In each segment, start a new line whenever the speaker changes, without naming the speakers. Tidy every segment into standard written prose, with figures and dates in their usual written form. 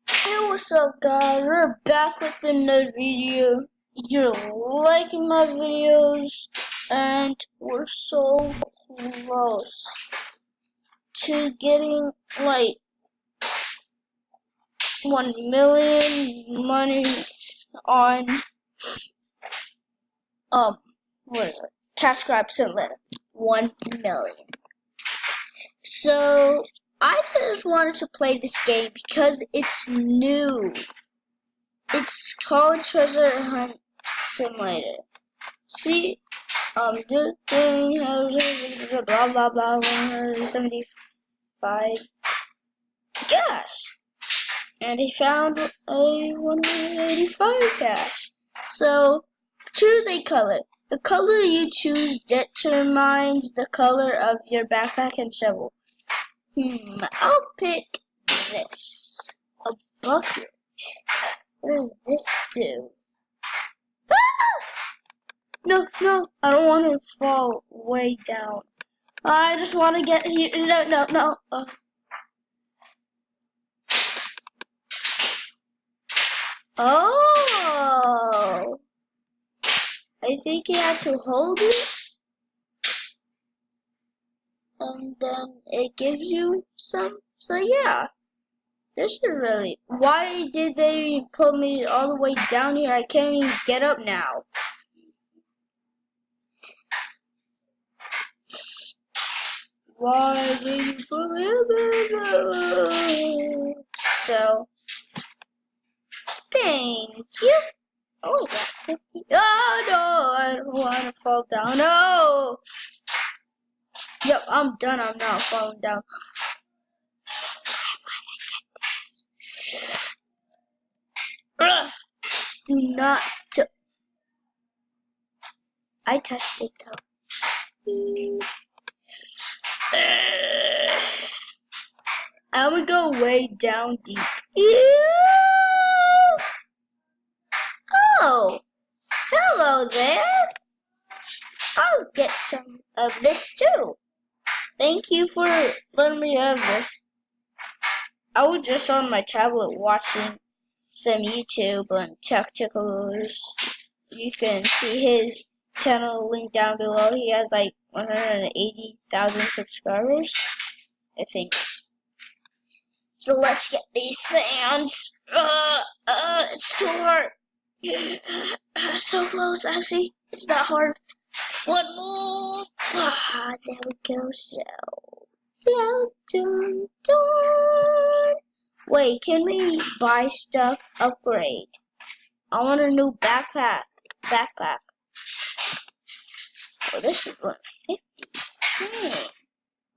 Hey, what's up, guys? We're back with another video. You're liking my videos, and we're so close to getting like 1 million money on what is it? Cash Grab Simulator. 1 million. So I just wanted to play this game because it's new. It's called Treasure Hunt Simulator. See, this thing has blah blah blah 175 cash, and he found a 185 cash. So choose a color. The color you choose determines the color of your backpack and shovel. I'll pick this. A bucket. What does this do? No, I don't want to fall way down. I just want to get here. No. Oh! I think you have to hold it, and then it gives you some. So yeah, this is really. Why did they put me all the way down here? I can't even get up now. Why did you put me? So, thank you. Oh, I got 50. Oh no, I don't want to fall down. No. Yep, I'm done. I'm not falling down. Ugh. Do not. I touched it though. I would go way down deep. Oh, hello there. I'll get some of this too. Thank you for letting me have this. I was just on my tablet watching some YouTube on Tacticals. You can see his channel link down below. He has like 180,000 subscribers, I think. So let's get these sands. It's too hard. So close, actually. It's not hard. One more. There we go. So, dun. Wait, can we buy stuff? Upgrade. I want a new backpack. Oh, this is 150.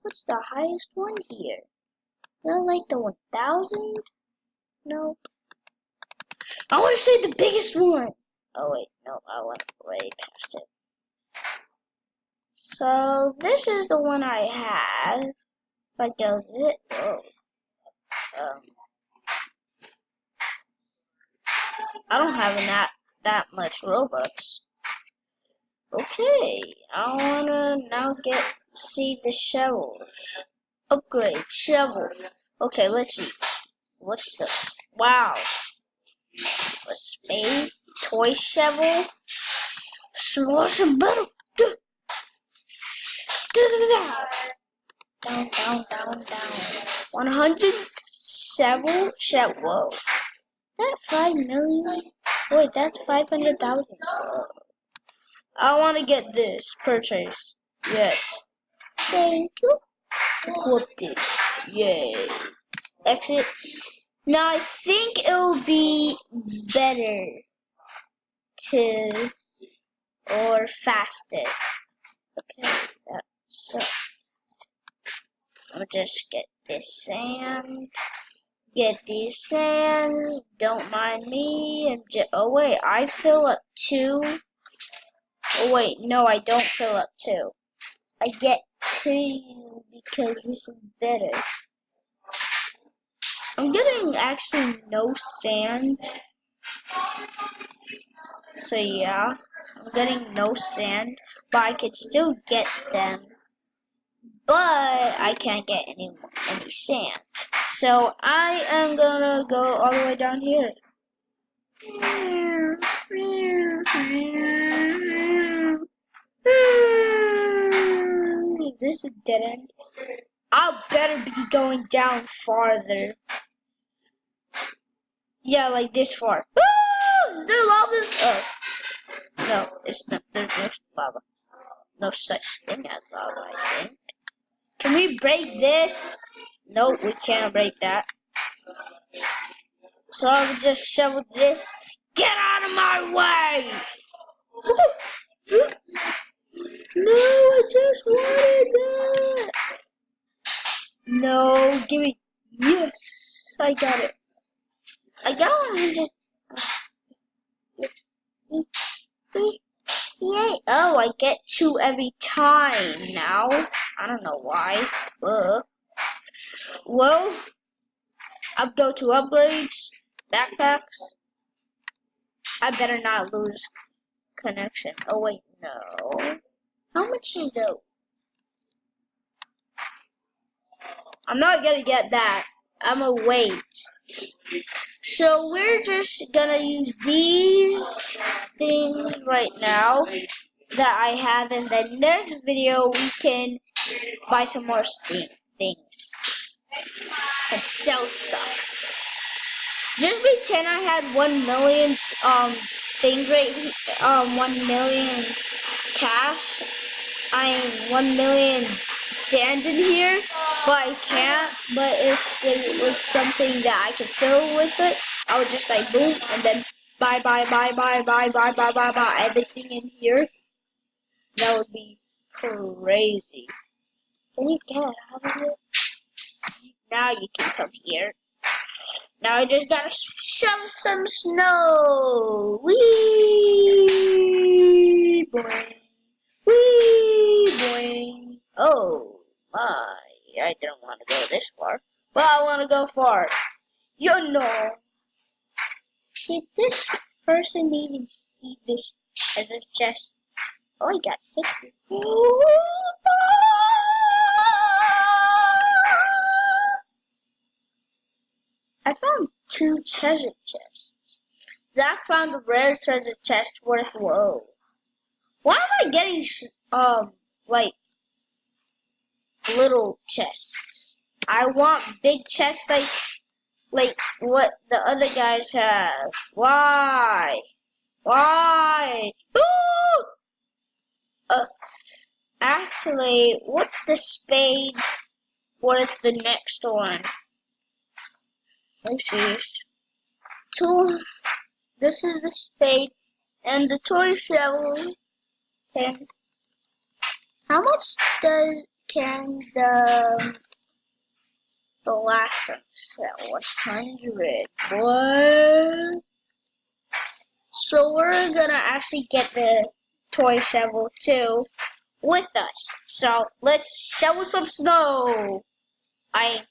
What's the highest one here? Not like the 1,000? Nope. I want to say the biggest one. Oh wait, no, I went way past it. So this is the one I have. If I go this, I don't have that much Robux. Okay, I wanna now see the shovels. Upgrade shovel. Okay, let's see. What's the wow? A spade, toy shovel, some metal. Down. 107 shell. Whoa. That 5 million? Wait, that's 500,000. I want to get this. Purchase. Yes. Thank you. Equip it. Yay. Exit. Now I think it'll be better or faster. Okay. So I'll just get this sand. Get these sands. Don't mind me. Oh wait, I fill up 2. Oh wait, no, I don't fill up 2. I get 2 because this is better. I'm getting actually no sand. So yeah, I'm getting no sand, but I could still get them. But I can't get any sand. So I am gonna go all the way down here. Is this a dead end? I'll better be going down farther. Yeah, like this far. Is there lava? Oh, no, it's not. There's no lava. No such thing as lava, I think. Can we break this? Nope, we can't break that. So I'll just shovel this. Get out of my way! No, I just wanted that. No, give me. Yes, I got it. I got 100. Yay! Oh, I get 2 every time now. I don't know why. Well, I'll go to upgrades, backpacks. I better not lose connection. Oh wait, no. How much is though? I'm not gonna get that. I'm gonna wait. So we're just gonna use these things right now that I have. In the next video, we can buy some more things and sell stuff. Just pretend I had 1 million things right here, 1 million cash. I mean 1 million sand in here, but I can't. But if it was something that I could fill with it, I would just like boom and then buy everything in here. That would be crazy. Can you get out of here? Now you can come here. Now I just gotta shove some snow. Wee boing. Wee boing. Oh my. I didn't want to go this far. But I want to go far. You know. Did this person even see this treasure chest? Oh, I got 60. I found 2 treasure chests. Zach found a rare treasure chest worth whoa. Why am I getting like little chests? I want big chests like what the other guys have. Why? Why? Ooh! Actually, what's the spade worth the next one? Let's see. This is the spade and the toy shovel. And how much can the last one sell? 100. What? So we're gonna actually get the toy shovel too with us. So let's shovel some snow. I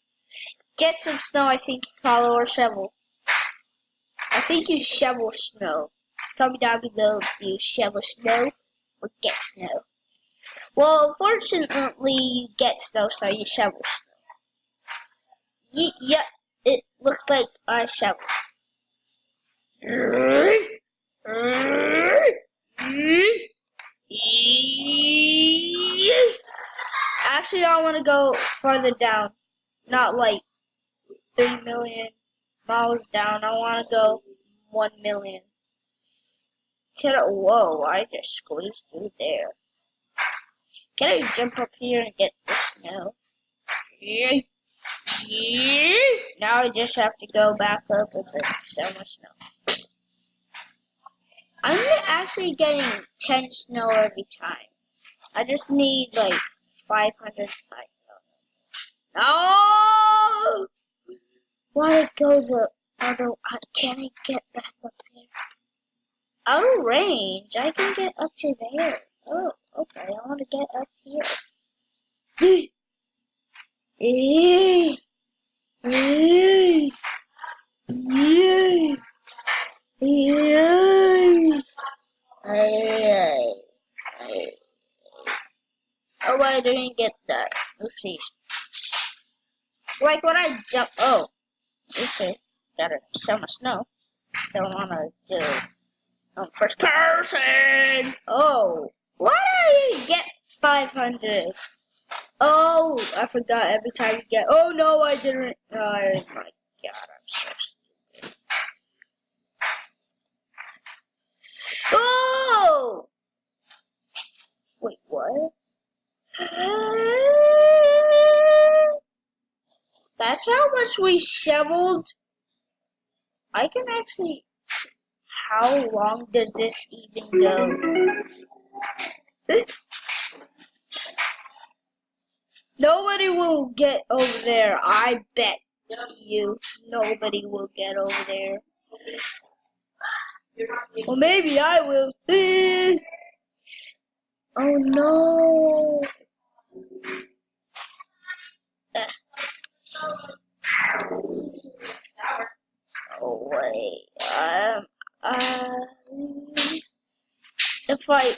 get some snow. I think you call it or shovel. I think you shovel snow. Comment down below if you shovel snow or get snow. Well, fortunately, you get snow, so you shovel snow. Yep, it looks like I shovel. Actually, I want to go farther down, not like 3 million miles down. I want to go 1 million. Whoa, I just squeezed through there. Can I jump up here and get the snow? Now I just have to go back up and then sell my snow. I'm actually getting 10 snow every time. I just need like 500. No! Why did it go the other? Can I get back up there? Out of range. I can get up to there. Oh, okay. I want to get up here. Oh, I didn't get that. Oopsies. Like when I jump. Oh, okay. Gotta sell my snow. Don't wanna do first person. Oh, why do you get 500? Oh, I forgot every time you get. Oh no, I didn't. Oh my god, I'm so stupid. Oh! Wait, what? That's how much we shoveled. I can actually. How long does this even go? Nobody will get over there. I bet you nobody will get over there. Well, maybe I will. Oh no. Oh wait. If I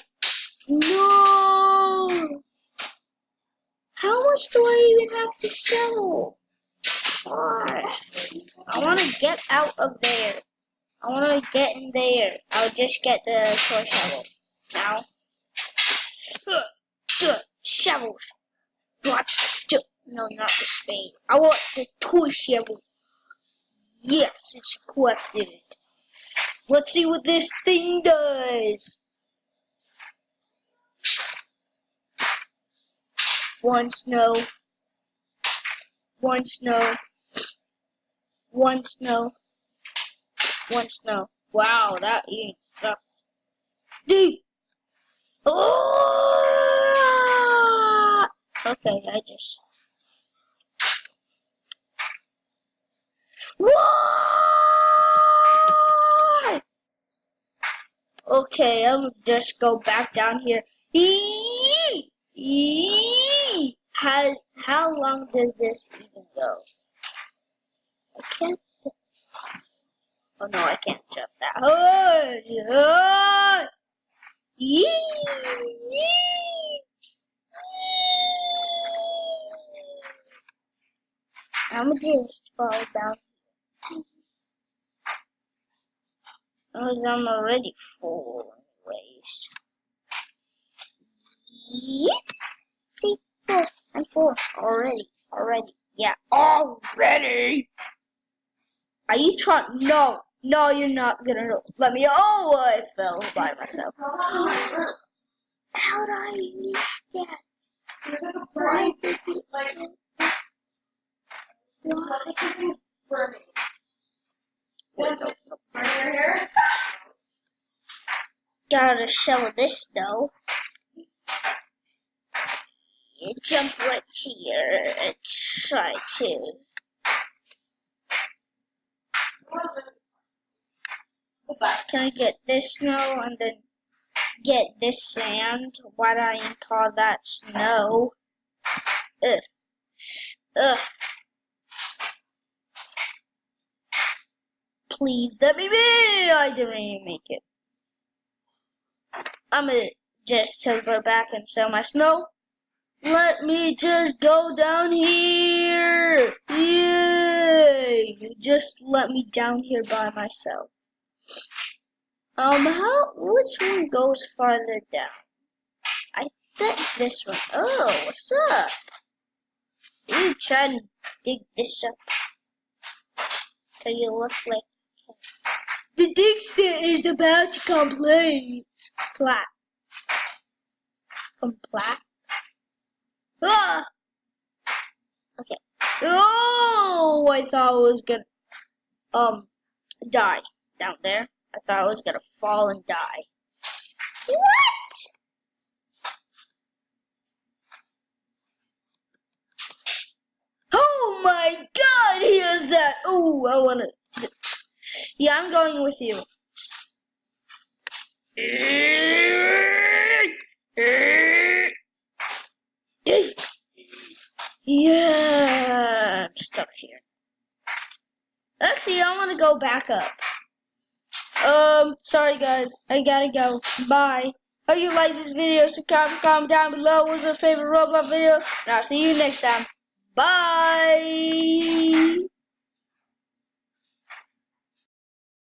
no. How much do I even have to shovel? Gosh. I want to get out of there. I want to get in there. I'll just get the toy shovel now. Shovel. What? No, not the spade. I want the toy shovel. Yes, it's equipped. Let's see what this thing does. One snow. One snow. One snow. One snow. Wow, that ain't sucks. Dude! Oh! Okay, I just... Why? Okay, I'll just go back down here. How long does this even go? I can't... Oh no, I can't jump that. I'm just fall down. Because I'm already full anyways. See, full. I'm full already. Yeah, already. Are you trying? No, you're not gonna let me. Oh, I fell by myself. How did I miss that? Why did you like? Wait, no. Gotta shovel this though. You jump right here and try to. Can I get this snow and then get this sand? Why do I call that snow? Ugh. Ugh. Please let me be! I didn't even make it. I'm gonna just teleport back and sell my snow. Let me just go down here! Yay! You just let me down here by myself. Which one goes farther down? I bet this one. Oh, what's up? You try to dig this up. So you look like the Dixter is about to complain. Complat. Ah! Okay. Oh, I thought I was gonna die down there. I thought I was gonna fall and die. What? Oh my God! Here's that. Oh, I wanna. Yeah, I'm going with you. Yeah, I'm stuck here. Actually, I want to go back up. Sorry guys, I gotta go. Bye. Hope you like this video, so comment down below. What's your favorite Roblox video? And I'll see you next time. Bye.